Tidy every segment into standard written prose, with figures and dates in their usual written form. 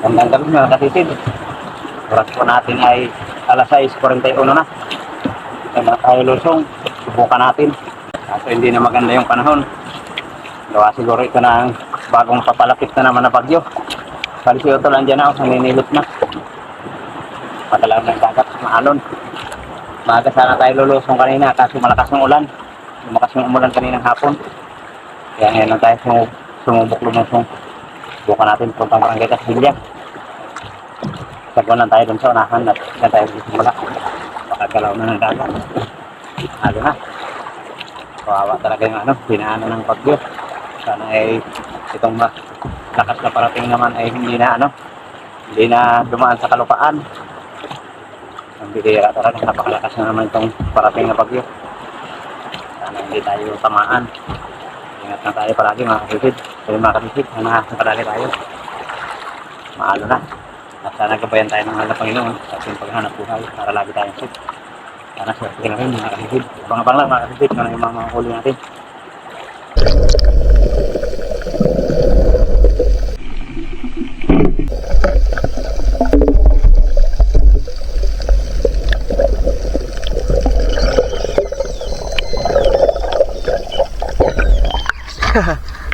Gandang gabi mga katisid. Oras po natin ay alas 6:41 na. Kaya na tayo lusong. Subukan natin. Kaso hindi na maganda yung panahon. Gawa siguro ito na ang bagong papalapit na naman na bagyo. Palisiyo ito lang dyan ako. Naninilot na. Patalaw ng dagat. Maalon. Maaga sana tayo lulusong kanina. Kaso malakas ng ulan. Lumakas ng umulan kaninang hapon. Kaya ngayon lang tayo sumubok lumusong. Subukan natin kung pang-barangay Kasbilya. Sagwan lang tayo dun sa unahan at yan tayo dito mula. Pakagalaw na ng dagat. Halo na. Kawawa talaga yung pinaano ng bagyo. Sana ay itong lakas na parating naman ay hindi na dumaan sa kalupaan. Ang bihira talaga, napakalakas na naman itong parating na bagyo. Sana hindi tayo tamaan. Ingat na tayo palagi mga katisid. Kaya mga katisid, nakadali tayo. Maalo na. At sana gabayan tayo ng mahal na Panginoon sa ating paghanap buhay para lagi tayong sit. Sana swerte na rin mga katisid. Abang-abang lang mga katisid kung ano yung mga huli natin.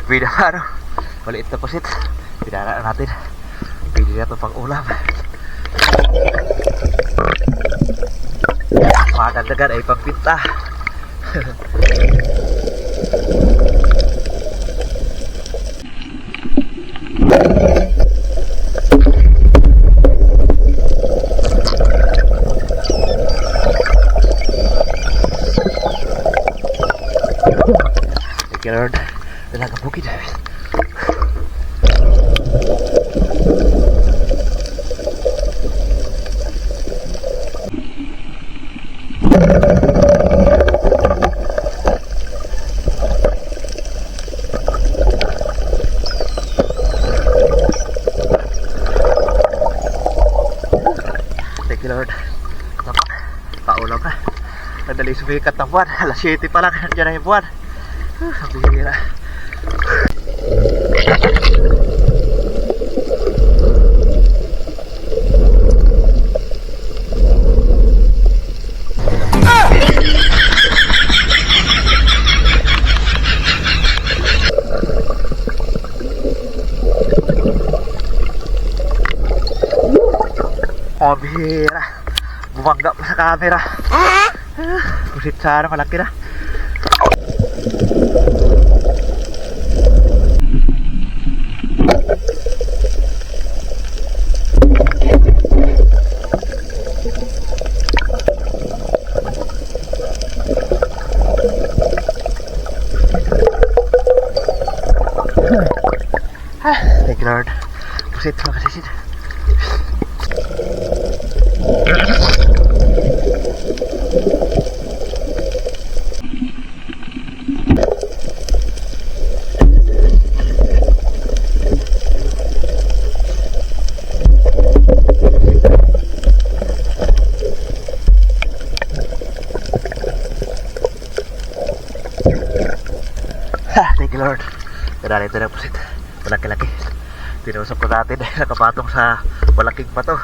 Bida ano, maliit na pusit. Bidara natin. Pwede na ito pang ulam. Makagadagan ay pagpinta. Thank you Lord. Talagang bukid. Thank you Lord. Paulam na. Nadali sumikat ng buwan. Alas 7 pa lang. Nandiyan na yung buwan. Ang bihira. Oh, bihira. Bumangga pa sa camera. Pusit sana, malaki na. Thank you Lord. Pusit, makasisid. Thank you Lord. Kadali ito na pusit. Malaki-laki. Tinusok ko natin dahil nakapatong sa malaking bato.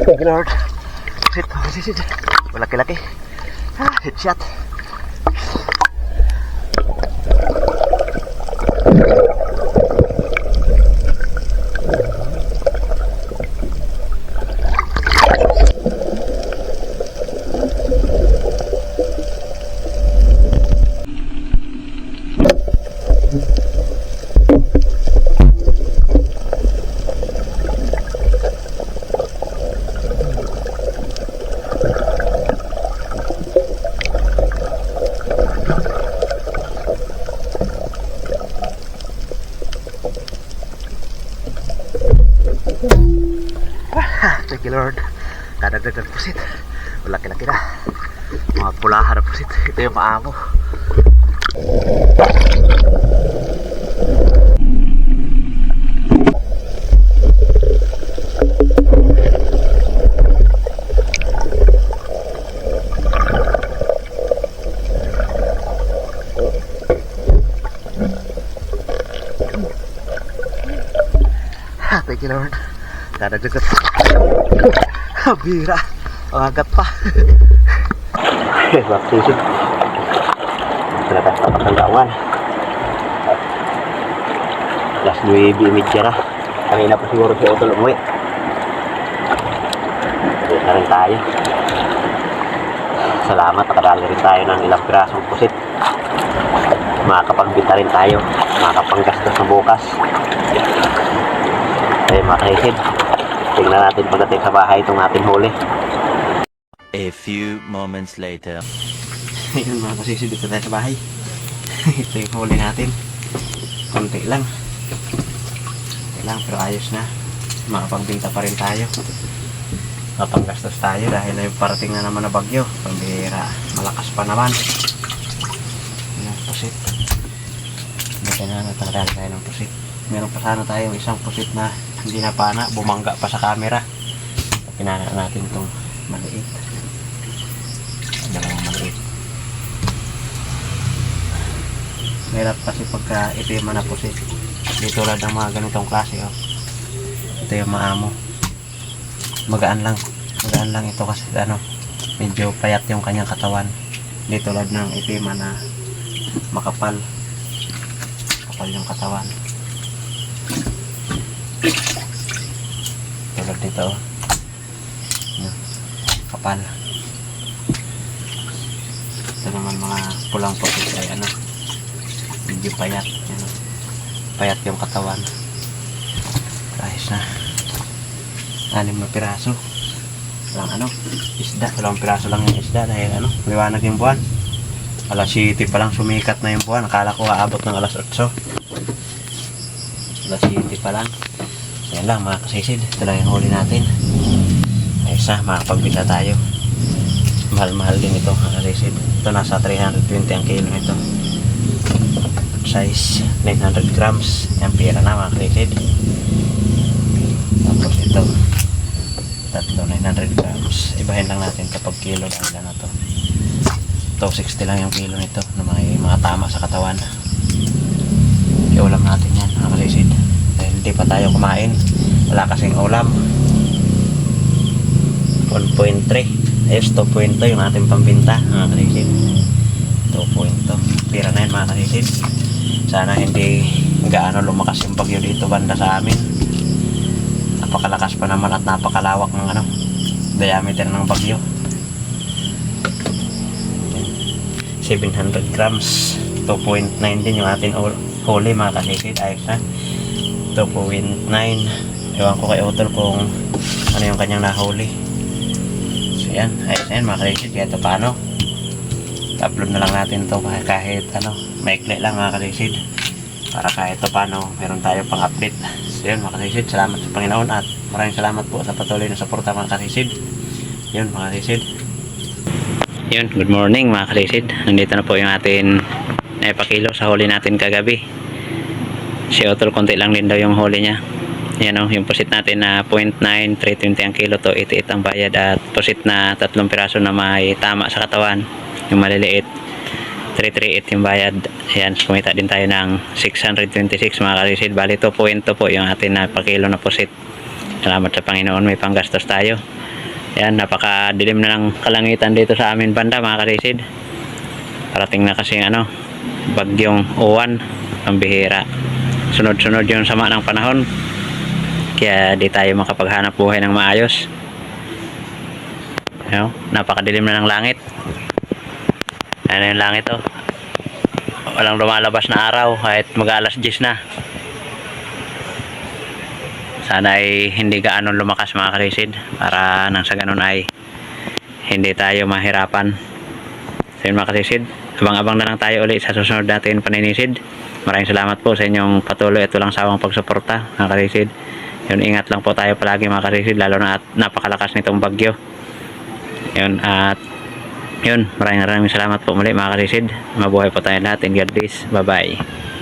Thank you Lord. pusit. Malaki-laki. Headshot. Thank you Lord. Kadagdagan pusit. Malaki-laki na. Mga pulahan na pusit. Ito yung maamo. Thank you Lord. Kadagdagan. Bira. Angat pa. Baptism. Talaga napakanggawan. Alas 9:30 na. Kanina pa siguro si Otol umuwi. Dito rin tayo. Salamat, nakadali rin tayo ng ilang pirasong pusit. Makakapagbita rin tayo. Makakapanggastos na bukas. Ayun mga kaisid. Tingnan natin pagdating sa bahay itong ating huli. A few moments later. Ayun mga kaisid, dito tayo sa bahay. Ito yung huli natin. Konti lang. Konti lang pero ayos na. Makapagbinta pa rin tayo. Mapanggastos tayo dahil ay parating na naman na bagyo. Pambihira. Malakas pa naman. Ayan, pusit. Dito na natanggal tayo ng pusit. Meron pa sana tayong isang pusit na hindi na pana, bumangga pa sa camera. Pinana natin itong maliit. Dalawang maliit. Merap kasi pagka itima na pusit. Dito tulad ng mga ganitong klase. Oh. Ito yung maamo. Magaan lang. Magaan lang ito kasi medyo payat yung kanyang katawan. Dito tulad ng itima na makapal. Kapal yung katawan. Tulad dito kapal. Ito naman mga pulang pusit ay medyo payat. Payat yung katawan. Ayos na. 6 na piraso lang isda. 2 piraso lang yung isda dahil liwanag yung buwan. Alas 7 pa lang sumikat na yung buwan. Akala ko aabot ng alas 8. Alas 7 pa lang. Yan lang mga kasisid. Ito lang yung huli natin. Ayos na, makapagbita tayo. Mahal-mahal din ito mga kasisid. Ito nasa 320 ang kilo nito. Size 900 grams. Yan pira na mga kasisid. Tapos ito tatlo 900 grams. Ibahin lang natin kapag kilo dahil na to. 260 lang yung kilo nito na may mga tama sa katawan. Iulam natin yan mga kasisid. Hindi pa tayo kumain, wala kasing ulam. 1.3 ayos, 2.2 yung ating pambinta mga kasisid. 2.2 pira na yun mga kasisid. Sana hindi gaano lumakas yung bagyo dito banda sa amin. Napakalakas pa naman at napakalawak ng diameter ng bagyo. 700 grams 2.9 din yung ating huli mga kasisid. Ayos na 2.9. Ewan ko kay Otol kung ano yung kanyang nahuli. So yan, ayos na yan mga kalisid. Kaya ito paano upload na lang natin ito kahit maikli lang mga kalisid, para kahit ito paano meron tayo pang update. So yun mga kalisid, salamat sa Panginoon at maraming salamat po sa patuloy na suporta mga kalisid. Yun mga kalisid. Yun, good morning mga kalisid. Nandito na po yung atin na ipakilo sa huli natin kagabi. Si Otol konti lang din daw yung huli niya. Yan yung pusit natin na 0.9, 320 ang kilo to, 88 ang bayad, at pusit na 3 piraso na may tama sa katawan, yung maliliit, 338 yung bayad. Ayan, kumita din tayo ng 626 mga kalisid. Bali 2.2 po yung atin na pakilo na pusit. Salamat sa Panginoon, may panggastos tayo. Yan, napakadilim na ng kalangitan dito sa amin banda mga karisid. Parating na kasi ano, bagyong uwan, ang bihira. Sunod-sunod yung sama ng panahon. Kaya di tayo makapaghanap buhay ng maayos. Ano, napakadilim na ng langit. Ano yung langit oh. Walang lumalabas na araw kahit mag-alas 10 na. Sana ay hindi gaano lumakas mga karisid para nang sa ganun ay hindi tayo mahirapan. So yun mga karisid, abang-abang na lang tayo ulit sa susunod natin paninisid. Maraming salamat po sa inyong patuloy at walang sawang pagsuporta mga karisid. Yun, ingat lang po tayo palagi mga karisid, lalo na at napakalakas nitong bagyo. Yun, at yun, maraming salamat po muli mga karisid. Mabuhay po tayo lahat, and God bless. Bye bye.